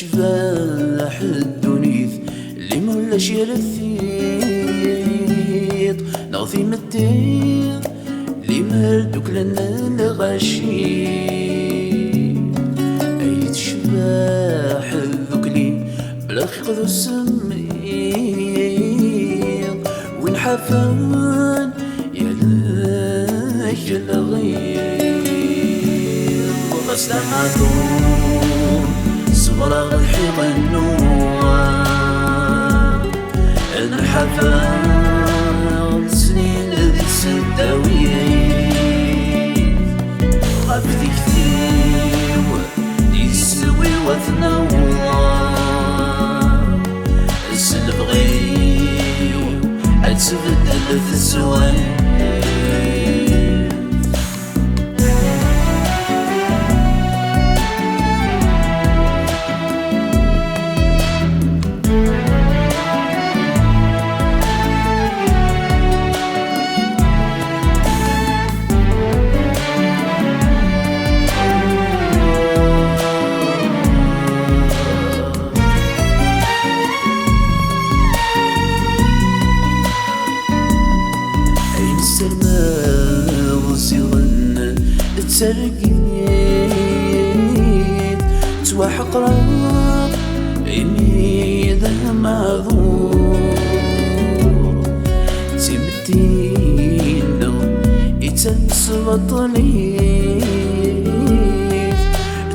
شفاح الدنيث اللي مولاش يرثيط نغثي متين اللي مردوك لنا الغشي ايد شفاح الذكلي بلا خيق ذو السميط وين حفان يلاك الغير وغسلماتون صبر الحيط النوار الحفان سنين ذي السداويين غابتي كثير يسوي وثنوار السلف غير عد سبدل في السوين ترقيت تواحق راب عيني ذا معذور تمتين يتسبطني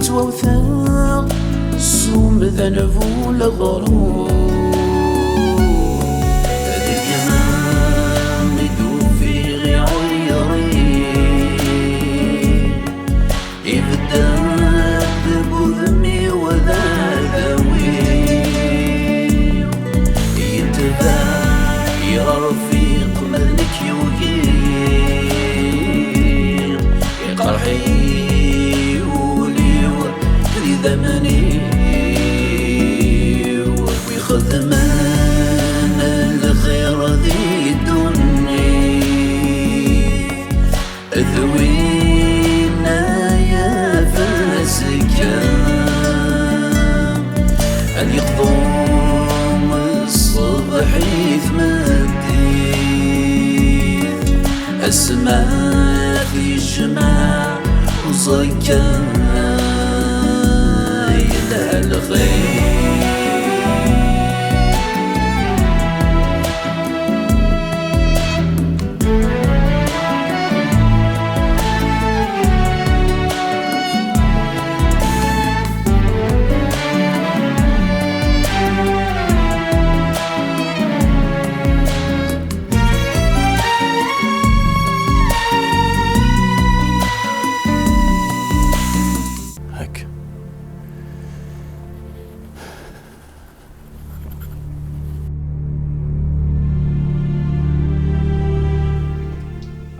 توثاق صوم ذنبو لغرور ويخدمان الخير ذي الدنيا ذوينا يا فاسكان أن يقضون الصبح يثمدين السماء في الجماع وزكان يدها الخير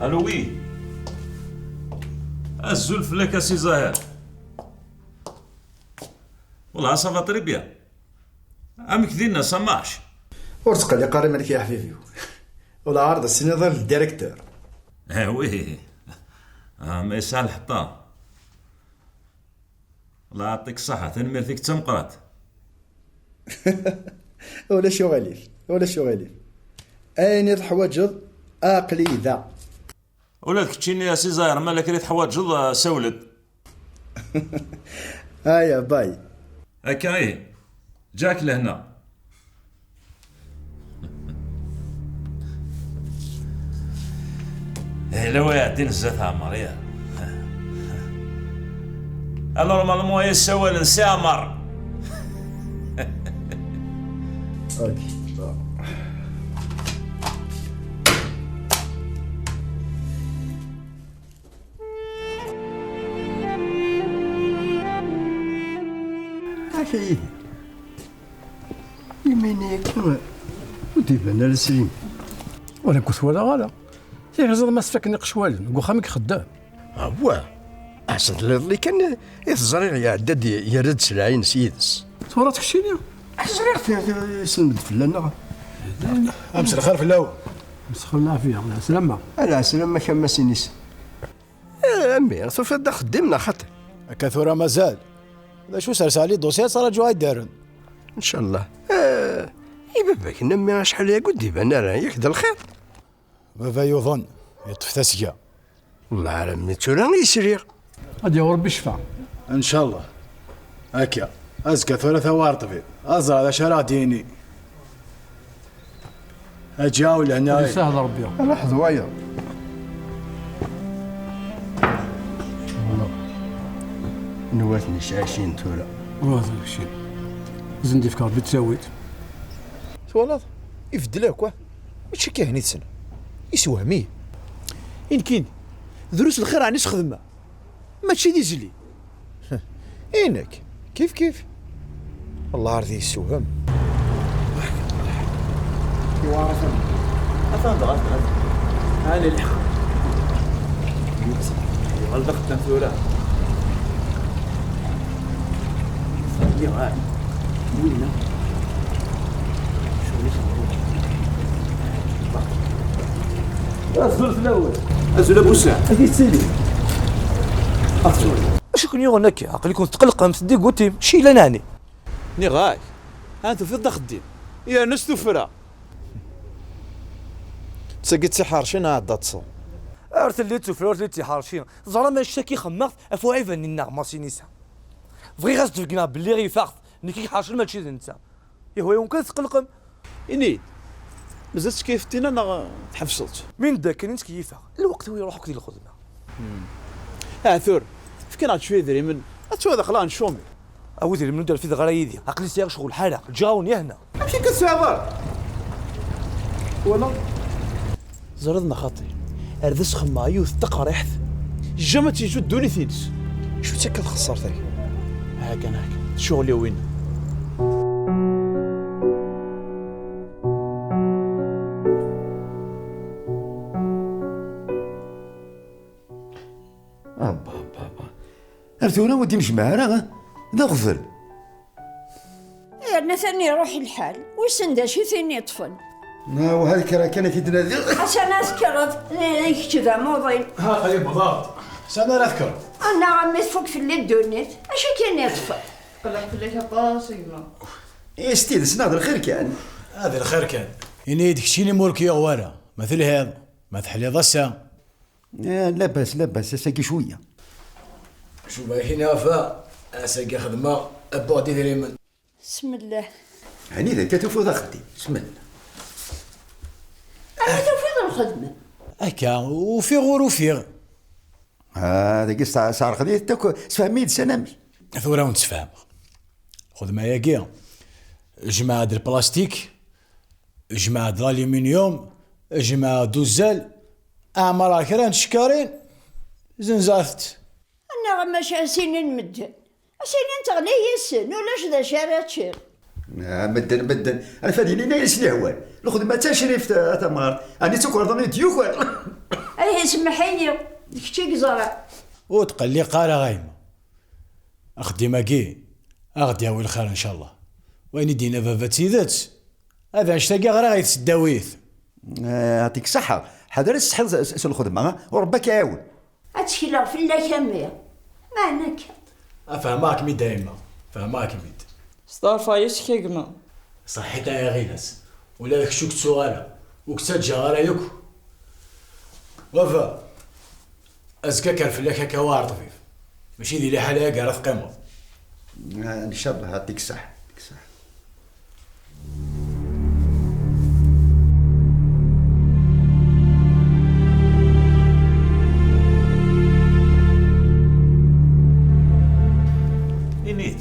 الو وي الزلف لك سي زاهر والله صافا طريبيا عمك دينا سماش ورتقل لي قاري مالك يا حبيبي ولا عرض السنظر للديريكتور وي ما يسهل حتى الله يعطيك الصحة تنمير فيك تمقرات ولا شغاليف ولا شغاليف اين الحواجض اقلي ذا ولادك تشيني يا سي زاير مالك ريت حواجض سولد يا باي هكا ايه جاك لهنا لو يعدين الزات عمر يا نورمالمون هي السوال نسي عمر اوكي أكيد يميني يكون وديبنا لسليم وانا كنت ولا غالا يغزر ما سفكني قشوال وخامك خدام هو احسن اللي كان يتزرير يا عداد يرد سلعين سيدس توراتك شينيا زرير يسلم الفلانة امس الخير في الاول مسخر العافيه الله سلامة انا سلامة كما سينيس امي سوف دا خدمنا خاطر كثر مازال ذا شو سرسالي دوسيات صار جواي دارن ان شاء الله. باباك نمي شحال يا قد يبان راه ياك دا الخير. بابا يظن يطف تسقى. والله عالم تورا يسريغ. غادي يا ربي الشفاء ان شاء الله. هكا ازكى ثلاثة وارطفي ازرع هذا شرع ديني. اجاول هنا سهل ربي. لحظة ويا نواتني شاشين تورا. وهذا الشيء زندي فكار بتسويت والله يفدلاك واه ماشي كاهني تسنى يسوهميه إن كاين دروس الخير عني خدمة ماشي ديزلي إنك كيف الله عرضي يسوهم يوارث أفهم ضغط هاني الحق غلطت تنثورا صدي غاي وينا الزلف الاول ازول ابو ساعه هذه تسالي اش كون يغنك عقلي كنت تقلق مسدي قلتي شي لناني ني غاي انت في الضغط دي يا نستو فرا تسقيت سي حارشين عاد تصو ارتليتو فلورتي حارشين زعما ما شاكي خماخ افو عيفن النغمه سينيسا فغي غاس تفكنا باللي غي فاخ نكي حارشين ماشي انت يا هو يمكن تقلقم اني مازالت كيفتينا انا تحفصت من داك كاين كيفها الوقت هو يروح ديال الخدمه ثور فكنا شويه دري من اتو هذا خلان شومي اودي من ندير في غرايدي عقلي سير شغل حاله جاوني هنا ماشي كتسافر ولا زردنا خاطري اردس خمايو تقريحت جما تيجو دوني ثينس شو تاكل خسرتك هاكا شغلي وين ارثونا ودي مش معنا ذا غفل انا ثاني روحي الحال ويسندا شي ثاني طفل وهذيك راه كانت تنادي عشان اذكر يكتب ذا موضين ها قليل بالضبط سنة نذكر انا عمي تفوق في اللي دونيت اشي كان يطفل قلت لك قاصيمة ستيد سناد الخير كان هذا الخير كان إني دكتيني مورك يا غوارة مثل هذا ما تحلي ضسة لاباس ساكي شويه شو باهينا فا اساقي خدمة ابعدي ذري من بسم الله يعني اذا كتوفو ذا خدي بسم الله انا توفيض الخدمة هكا وفي غور وفيغ هذا قصة صار خدي تاكو سفهميد سنامي ثورة ونتفاهم خدمة ياكي جماعة د البلاستيك جماعة د الالومنيوم جماعة دوزال اعمار كران شكارين زنزافت انا غما شاسين مدن اسينين تغلي السن ولاش ذا شارات شير مدن انا فاديني نايس الهوال الخدمة تا شريف تمار اني تكون ضمني ديوكل اي سمحيني ديكتي زرع وتقلي قارة غايمة اخدي ماكي اغدي اوي الخير ان شاء الله وين دينا بابا تيدات هذا اشتاقي غير غيتسداويث يعطيك الصحة حضر السحل الخدمة وربك يعاون اتكلا في الله كامية معناك افهماك مي دايما فهماك ميد صافا يشكيقنا صحيتها يا غيناس ولا داك شوك سؤاله وكتا جاغرا يوك وفا ازكا كان في لك هكا واعر طفيف ماشي دي لي حالة كاع في قيمة ان شاء الله يعطيك الصحة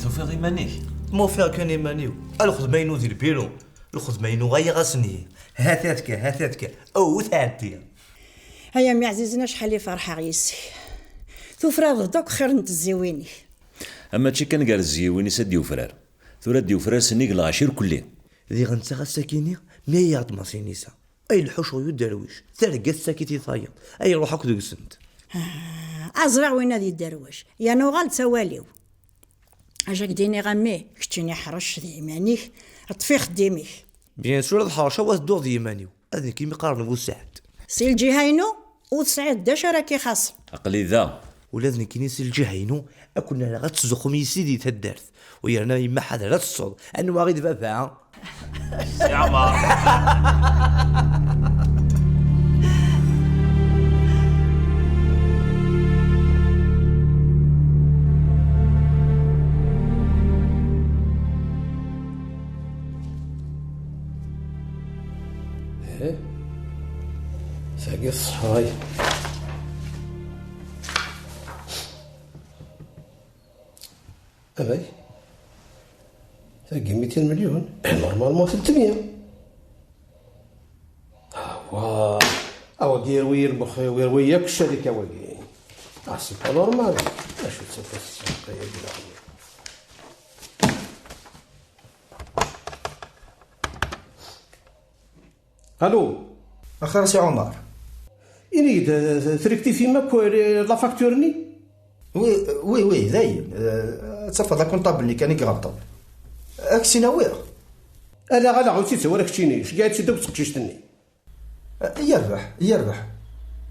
توفيق إيمانيك موفق كان إيمانيو الخدمة ينو ديال البيرو الخدمة ينو غاية غاسني هاتاتك أو ثانتي هيا مي عزيزنا شحال لي فرحة غيسي توفرا غداك خير نت الزويني اما تشي كان قال الزيويني سديو فرار ثورة ديو فرار سنيق العشير كلي ذي غنسا غاساكيني ميات ماسينيسا أي الحوش غيو الدرويش ترقى الساكيتي ثايا أي روحك دوك سنت أزرع وين هذه الدرويش يا نوغال تواليو اجاك ديني غامي كتيني حرش ذي إيمانيك طفي خديميك بيان سور هاد الحرشة واش دور ديال إيمانيو هذيك كيما قارن بو سعد سي الجهاينو وسعد داش راكي خاص عقلي ذا ولازم كنيسي الجهينو أكون غتزخم يسيدي تدارت ويرنا يما حدا لا تصود أنه ما غير دابا يا عمر. ساقي الصحاي أبي ساقي 200 مليون نورمالمون 300. أواقير ويربخ وياك الشركة أواقير سي با نورمال. أشو تسافر الساقية بلا ألو اخر سي عمر. إني تركتي في ماك لا فاكتورني. وي زين تصفى ذا كونطابل اللي كان يغلط اكسي نوير. انا غالا عاودتي تسوالك شتيني اش قاعد تشدك تسقشتني.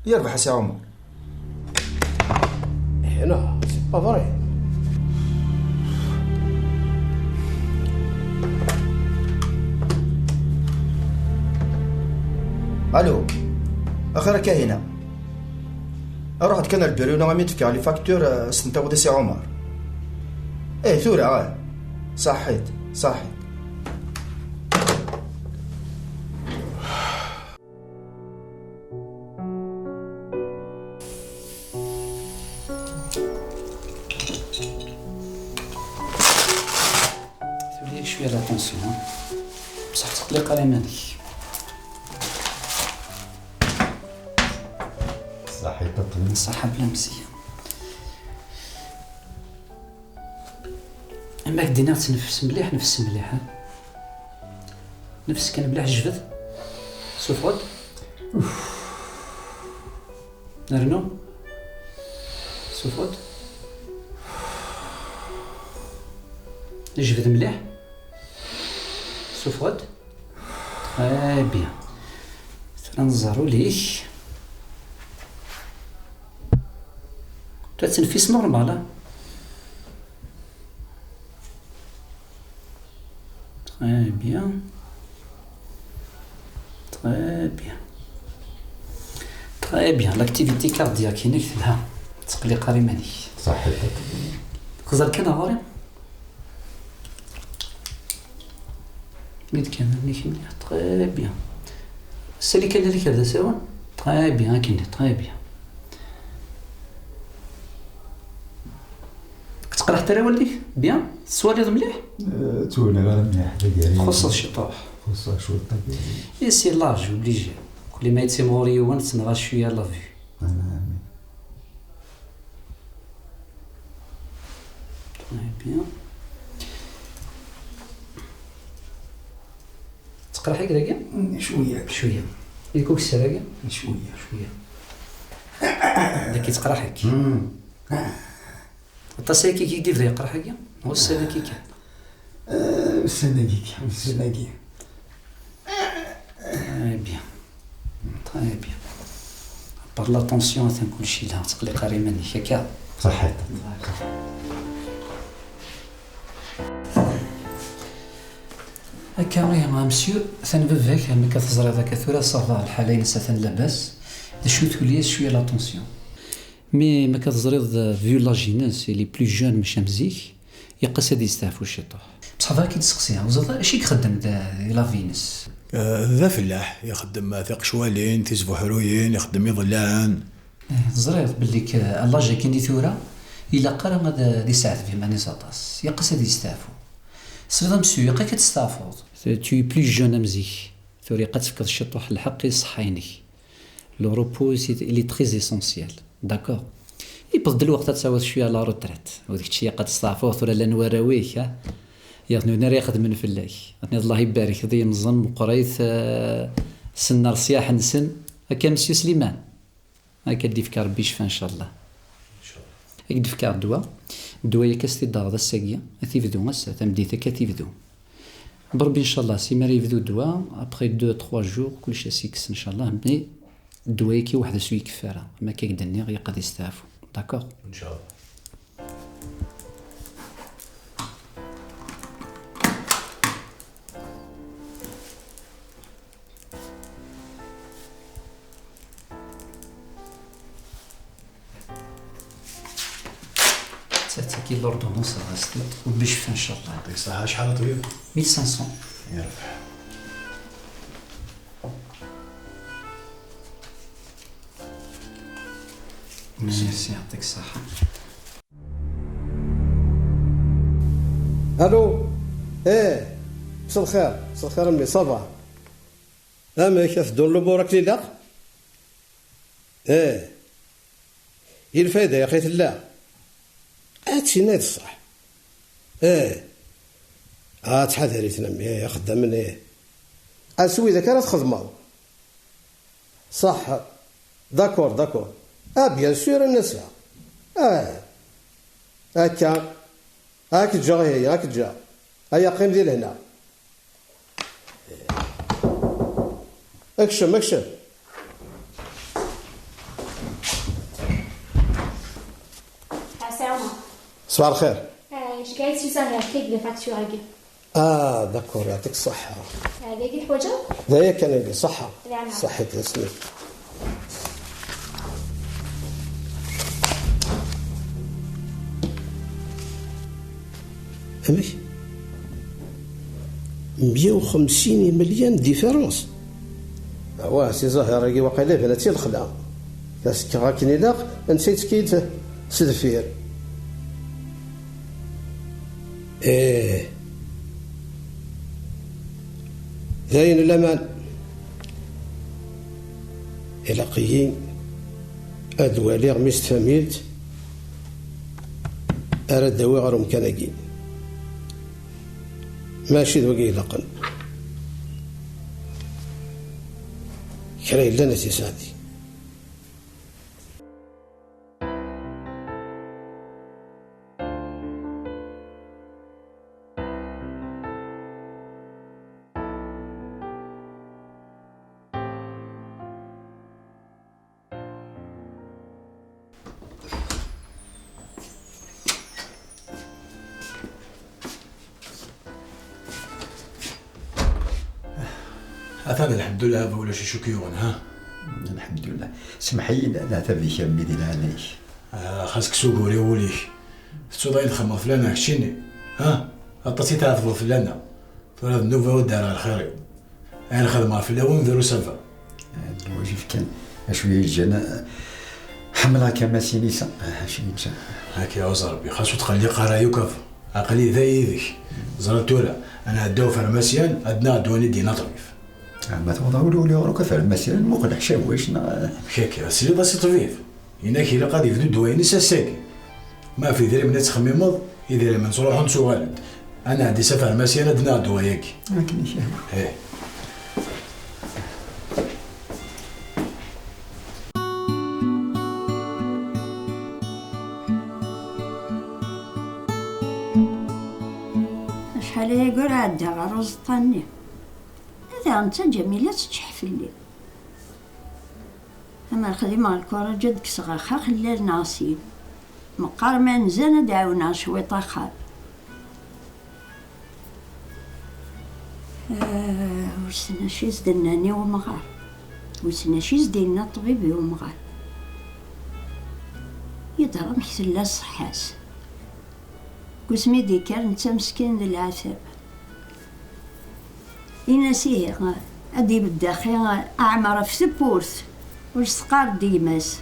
يربح سي عمر. هنا سي با فري. الو اخرك هنا اروح كان البيرو غامي تفكر لي فاكتور سنتاو سي عمر. ايه ثورة صحيت. تولي شويه لا طونسيون بصح تقلق على مالك. صحيت تطلع صحة بلا مزيان. اما كدينا تنفس مليح ها نفس كان مليح جبد سفود نرنو سفود جبد مليح سفود تري بيان تنظروا ليك تنفيس نورمال. Très bien. Très bien. L'activité cardiaque هنا كتبها تقلي قاري ماني. صحيت. تقدر كان غوري. ميت كان مليح مليح. Très bien. السالي كان اللي كذا سوا. Très bien كاين très bien. تقرا حتى والديك بيان السواليض مليح. تولي غير مليح ديالي خص الشطوح خص الشوطه ديالي سي لاج اوبليجي كل ما يتسموري وان تنغى شويه لا في بيان. تقرا حاجه داكيا شويه يكوك السراقه شويه داكي تقرا حاجه التصايكي كي يدير يقرا حاجه هو السلاكي كان السناقي très bien par la tension ثان كلشي لها تقلي قاري ماني هكا صحيت. هكا يا مسيو ثان بفاك ملي كتزري هذاك ثورة صافا الحالة ينسى ثان لاباس شويه تولي شويه لا طونسيون مي ما كتزريض فيو لا جيناس لي بلو جون ماشي مزيك يقاس هادي يستعفو الشيطان بصح هذا كي تسقسيها وزاد اش يخدم لا فينس ذا فلاح يخدم ثاق شوالين تيزفو حروين يخدم يضلان زريض باللي الله جا كي ثورة الا قرا غادا دي ساعات في ماني زاطاس يقاس هادي يستعفو سيدا مسيو يقا كتستعفض تو بلو جون مزيك ثوري قد تفكر الشيطان الحق يصحيني لو روبو سي لي تري اسونسيال داكور يبدل الوقت تساوي شويه لا روتريت وديك الشيء قد تستعفوه ولا لا نوراويك ها ياخذ ناري ياخذ من فلاك الله يبارك ذي نظن قريت سن رصياح نسن هكا مسيو سليمان هكا ديفك ربي يشفى ان شاء الله هكا ديفك الدواء كاستي دار ذا الساقيه تيفدو مسا تمديتها كتيفدو بربي ان شاء الله سي ماري يفدو الدواء ابري 2 3 جور كلشي سيكس ان شاء الله مي الدواء كي واحد سوي كفاره ما كيقدرني غير قد يستعفو داكوغ. ان شاء الله. تاكي لوردونونس غاستي وبالشفا ان شاء الله. يعطيك الصحة. شحال طبيب؟ 1500. يربح. ميرسي يعطيك الصحة. الو. مساء الخير. مساء الخير امي صافا. ما كيف دون لبورك لي لا. هي الفايدة يا خيت الله. هادشي نايض الصح. تحذري تنمي خدام من اسوي ذاك راه تخدمو صح. داكور بيان سور الناس هاكا هاك تجا هي هاك تجا هيا قيم ديال هنا اكشن صباح الخير. Je gagne 600 avec les factures. داكور يعطيك الصحة. هذاك الحوجة؟ ذايا كان لي صحة. نعم. صحتك اسمي. أمي 150 مليون ديفيرونس. سي زهر راكي واقيلا بناتي الخلا. كاسك راكني لاق نسيت كيد سدفير. داين الامان الى قيين ادوالي غميست فاميلت اراد داوي غير مكاناكين ماشي دواكي لقن كرا الا ناسي سعدي. أثناء الحمد لله ولا شي شكيون ها. الحمد لله. سمحي لا تبيك يا ميدي عليك. خاصك سوقوري وليك. تصودين تخمم فلانة هكشيني ها. عطاتي تعرفوا فلانة. فهاد النوفا ودار على الخير. أنا خدمة في الأول نديرو سافا. الواجب كان شوية جانا حملها كما سينيسا شي نتا. هاك يا وز ربي خاصو تخلي قرايه وكافة. عقلي ذا يديك. زرتولا أنا عداو فارماسيان عندنا عدواني دينا طريف. ما تفضلوا لي وراك فارماسيان مقلع شواش هكا سيري بسيط طبيب. هناك إلا قاد يفدو دواني ساساكي. ما في ذري من تخممض يدير من صروح نسوالد. أنا عندي سفر ماسيان عندنا دواياكي. لكن شي هي شحال يقول عدى غروز طني هذا انت جميلة تحفلي اما الخدمة الكورة جد كسغاخا خلال ناصيب مقار ما نزان دعونا شوي طخار وسنا شيز دناني ومغار وسنا شيز دينا طبيبي ومغار يضرب مثل الصحاس قسمي ديكار نتا مسكين ذي العذاب ينسيه أدي بالداخل أعمر في سبورث واستقار ديماس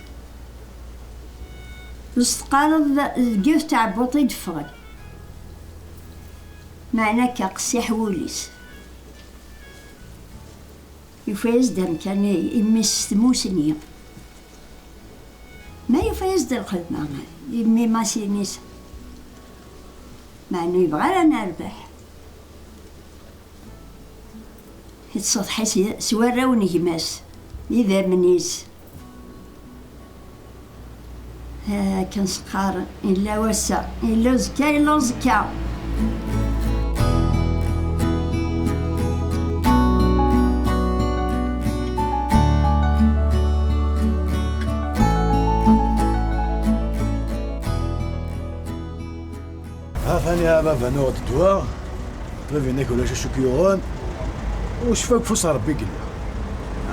واستقار الجيف تاع بوطي دفغل معنا كاقسي حوليس يفايز دم كان يمس موسنية ما يفايز دا الخدمة يمي ما سينيس مع انه يبغى انا نربح السطح سوارا ونجماس اذا منيس ها كان سقار الا وسع الا زكا الا زكا يا بابا نوض الدواء طلب ناكل ولا شو كيورون وشفاك فوس ربي قال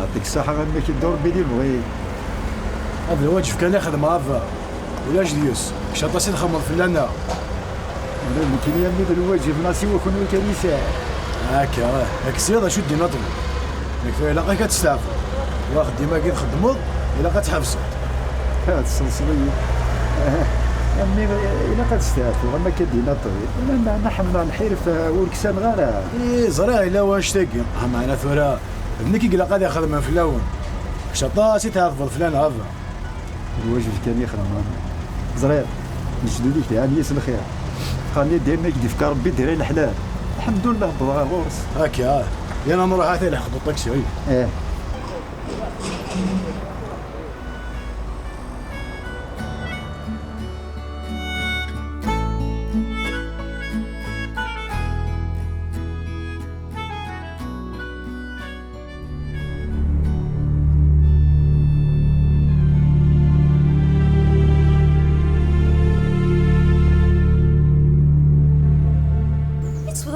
يعطيك الصحة غنبك يدور بيدي بغي. هذا الواجب كان ياخذ معافى ولا جديوس شاطاسي نخمر في لنا يمكن يا ميد الواجب ناسي وكون كان يساعد. هاكا هاك السياده شو دينا طلب لك الا كتستعفى واخد ديما كي تخدموا الا كتحبسوا هاد السلسلية أمي إلا كتستعفوا غما كدينا طويل نحن نحيرف والكسان غير. إيه زرع إلا واش تاكي معنا ثورة ابني كي قال غادي ياخذ من فلاون شطاسي تعرف فلان هذا الواجب كان يخدم زرير نجدو ليك يعني يسن الخير خليني ديما يدي في ربي ديري الحلال الحمد لله بضا غورس هاكا يلا نروح عاد ناخذ الطاكسي. ايه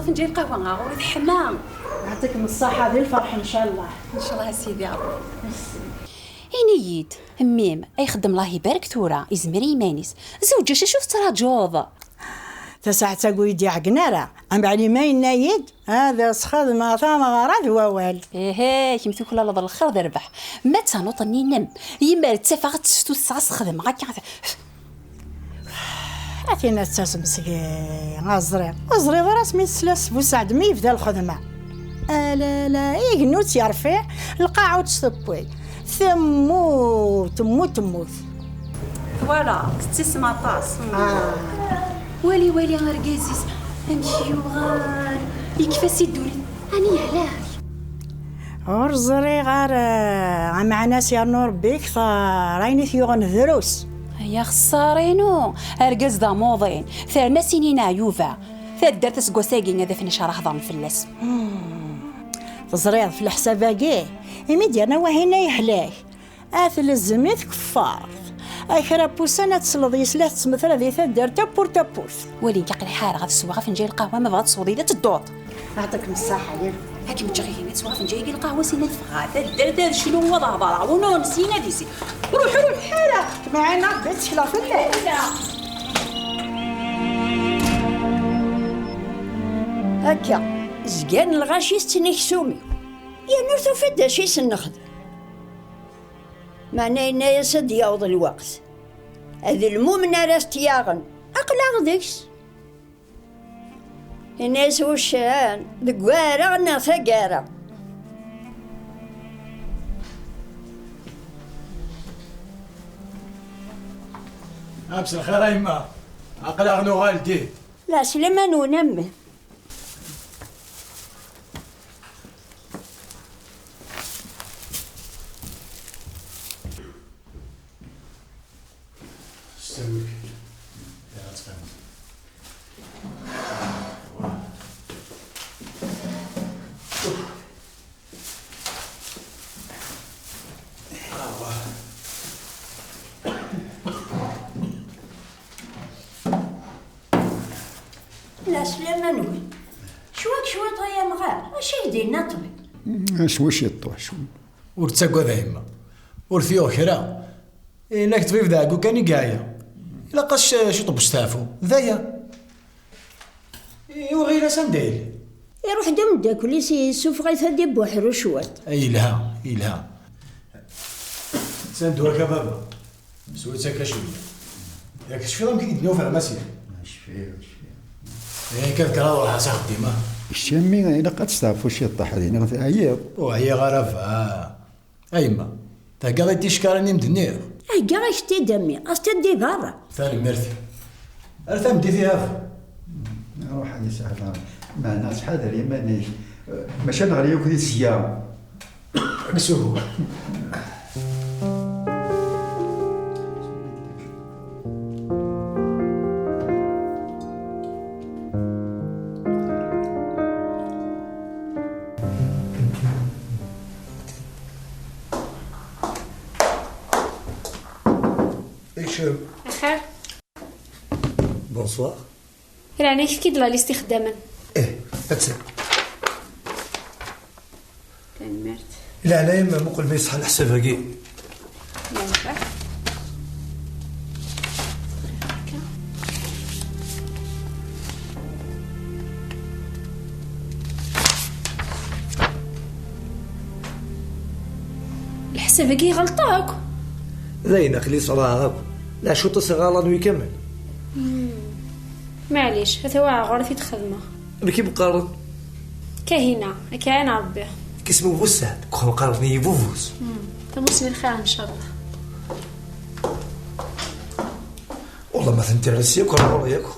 فنجان قهوة غاوري الحمام. يعطيكم الصحة ذي الفرح إن شاء الله. إن شاء الله سيدي عبد. إنيد ميم أي خدم الله يبارك ثورة يزمري يمانيس زوجة شوف تراجوض تساعة تقوي دي عقنارة أم بعلي ما ينايد هذا سخذ ما ثام غراد ووال. إيه كيمثل كل الله الخير ذربح ما تنوطني نم يمار تسافغ تستو الساعة خدم غاكي أتينا تسمسكي غزري راس من سلاس بوسعد مي يبدا الخدمة. لا يقنوت يرفع القاعة وتستبوي تموت فوالا تسمع طاس. والي غرقازيس امشي وغار يكفى سيدوري اني علاش ورزري غار مع ناس يا نور بيك رايني ثيوغن ذروس يا خسارينو ارقز دا موضين ثار سنين عيوفا ثار درت سكوساكين هذا فين شرح ضام الفلاس تزريض في الحساباكي يمي ديالنا وهنا يحلاك اثل الزميت كفار اخر بوسانه تصلض يسلات تسمثل هذه ثدر تابور ولي كاع الحال غا تسوى فنجاي القهوه ما بغات تصوضي لا تدوط. يعطيكم الصحه ديال هاكي متجهين تسوى فنجاي القهوه سينا تفغا دار شنو هو ضهضره ونو نسينا ديسي روحوا الحاله معنا بيت شلا في الليل هكا زكان الغاشي ستنكسومي يا نرثو فدا شي سنخدم معناه إنا يسد يعوض الوقت هذا المؤمنة راس تياغن أقلع ديكس الناس وشان دقوارا غنا ثقارا أمس الخير يما أقلع نغالدي لا سليمان ونمه لا سليمان وين شوية طيا مغار اش يدينا طبي شوي الطوح شوي ورتساكو ذايما ورثيو خيرا إنك تبيف ذاكو كاني قايا إلا قاش شو طب ستافو ذايا وغير سنديل يروح دم داك اللي سوف غيث هدي بوحر وشوات أي لها سندوها كبابا سويت ساكا شوية ياك شفي ضم كي تنوف على مسير شفيه كذا كرا راح ساخد ديما الشامي إلا قد تستعفو شي طاح هذينا عياط وهي غرف أيما تلقى غير تيشكارني مدنير كاع غيشتي دمي أستدي برا ثاني مرثي أرثا مدي فيها روح هذه سهلة مع ناس حاضر يمانيش ماشي نغريوك ذي السيام نسوه بخير. بونسوار. يعني كيف كيدلا لي استخداما ايه هاتسا كان مرت لا لا يما مقل ما يصحى الحساب هكي الحساب هكي غلطاك زينك اللي صراحة هاكو لا شو تصغالا ويكمل معليش هذا هو غرفة خدمة بكي مقارن كاهنة كاين ربي كيسمو بوسات كون قارني بوفوس تموسم الخير ان شاء الله والله ما تنترسيك ولا ياكو